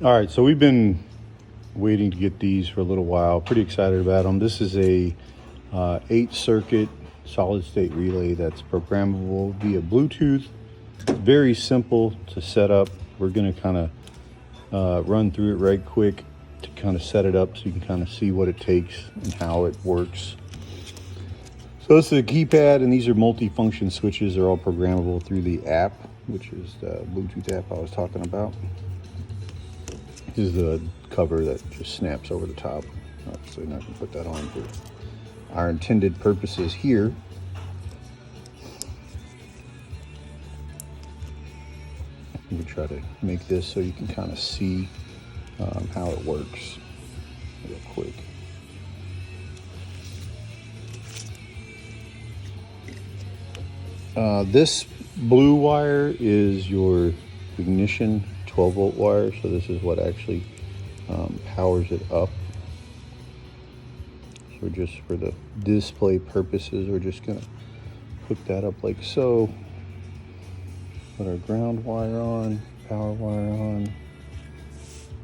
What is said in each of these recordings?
All right, so we've been waiting to get these for a little while. Pretty excited about them. This is a 8-circuit solid state relay that's programmable via Bluetooth. Very simple to set up. We're going to kind of run through it right quick to kind of set it up so you can kind of see what it takes and how it works. So this is a keypad, and these are multi-function switches. They're all programmable through the app, which is the Bluetooth app I was talking about. This is the cover that just snaps over the top. Obviously not going to put that on for our intended purposes here. We try to make this so you can kind of see how it works real quick. This blue wire is your ignition 12-volt wire, so this is what actually powers it up. So just for the display purposes, we're just going to hook that up like so. Put our ground wire on, power wire on,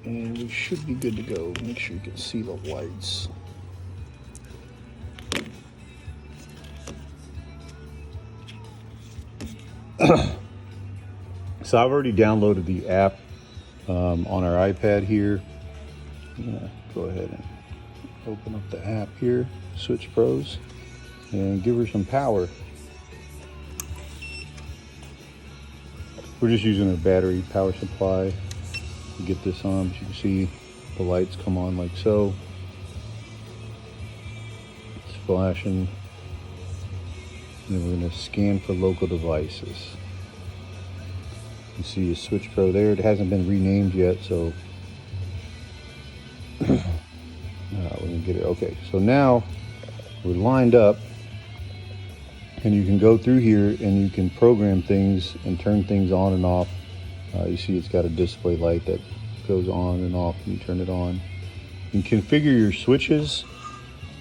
and we should be good to go. Make sure you can see the lights. So I've already downloaded the app on our iPad here. I'm gonna go ahead and open up the app here, Switch Pros, and give her some power. We're just using a battery power supply to get this on, but you can see the lights come on like so. It's flashing. And then we're going to scan for local devices. You see a Switch Pro there. It hasn't been renamed yet, so we're going to get it. Okay, so now we're lined up, and you can go through here and you can program things and turn things on and off. You see it's got a display light that goes on and off, and you turn it on. You can configure your switches,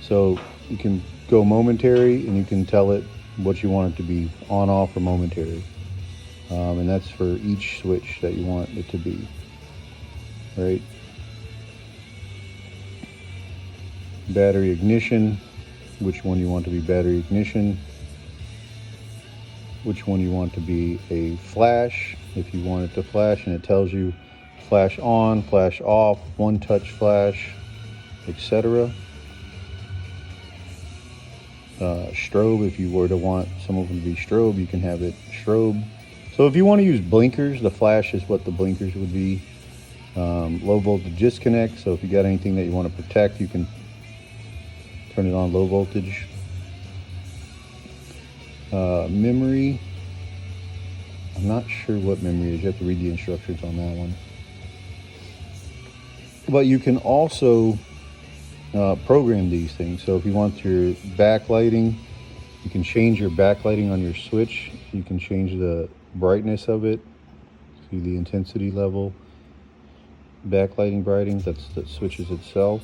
so you can go momentary and you can tell it what you want it to be, on, off, or momentary. And that's for each switch that you want it to be, right? Battery ignition, which one you want to be battery ignition, which one you want to be a flash, if you want it to flash, and it tells you flash on, flash off, one touch flash, etc. Strobe, if you were to want some of them to be strobe, you can have it strobe. So if you want to use blinkers, the flash is what the blinkers would be. Low voltage disconnect, so if you got anything that you want to protect, you can turn it on low voltage. Memory, I'm not sure what memory is. You have to read the instructions on that one. But you can also program these things. So if you want your backlighting, you can change your backlighting on your switch. You can change the brightness of it, see the intensity level. Backlighting brightening, that switches itself.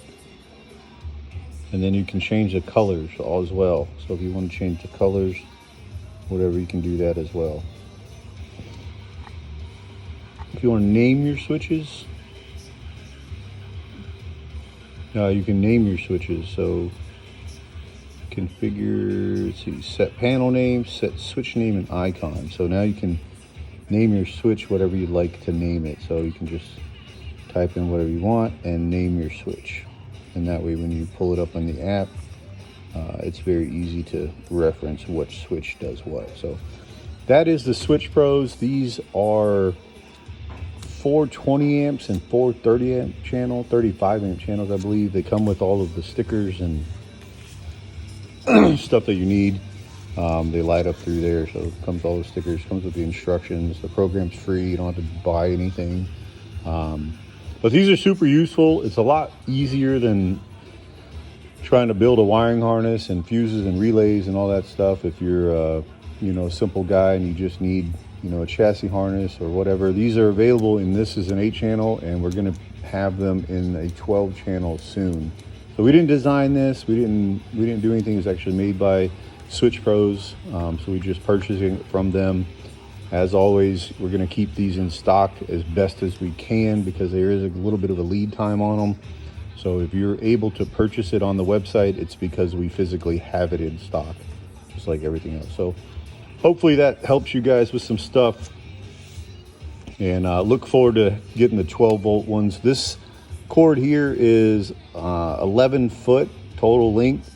And then you can change the colors as well. So if you want to change the colors, whatever, you can do that as well. If you want to name your switches, you can name your switches. So configure, let's see, set panel name, set switch name, and icon. So now you can name your switch whatever you'd like to name it. So you can just type in whatever you want and name your switch. And that way when you pull it up on the app, it's very easy to reference which switch does what. So that is the Switch Pros. These are 4 20 amps and 4 30 amp channel, 35 amp channels, I believe. They come with all of the stickers and stuff that you need. They light up through there, so it comes with all the stickers, comes with the instructions. The program's free, you don't have to buy anything. But these are super useful. It's a lot easier than trying to build a wiring harness and fuses and relays and all that stuff. If you're a simple guy and you just need a chassis harness or whatever, these are available. And this is an 8-channel, and we're going to have them in a 12-channel soon. So we didn't design this. We didn't do anything. It's actually made by Switch Pros. So we just purchasing it from them As always, we're going to keep these in stock as best as we can because there is a little bit of a lead time on them. So if you're able to purchase it on the website, it's because we physically have it in stock, just like everything else. So hopefully that helps you guys with some stuff. And look forward to getting the 12-volt ones. This cord here is 11 foot total length,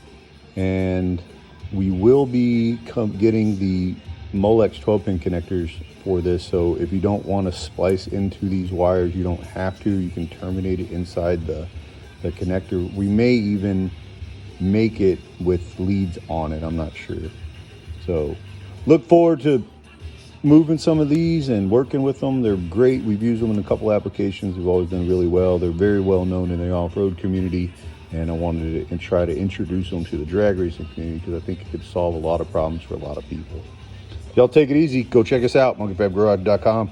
and we will be getting the Molex 12-pin connectors for this. So if you don't want to splice into these wires, you don't have to. You can terminate it inside the connector. We may even make it with leads on it, I'm not sure. So look forward to moving some of these and working with them. They're great. We've used them in a couple applications. We've always done really well. They're very well known in the off-road community, and I wanted to try to introduce them to the drag racing community because I think it could solve a lot of problems for a lot of people. Y'all take it easy. Go check us out, monkeyfabgarage.com.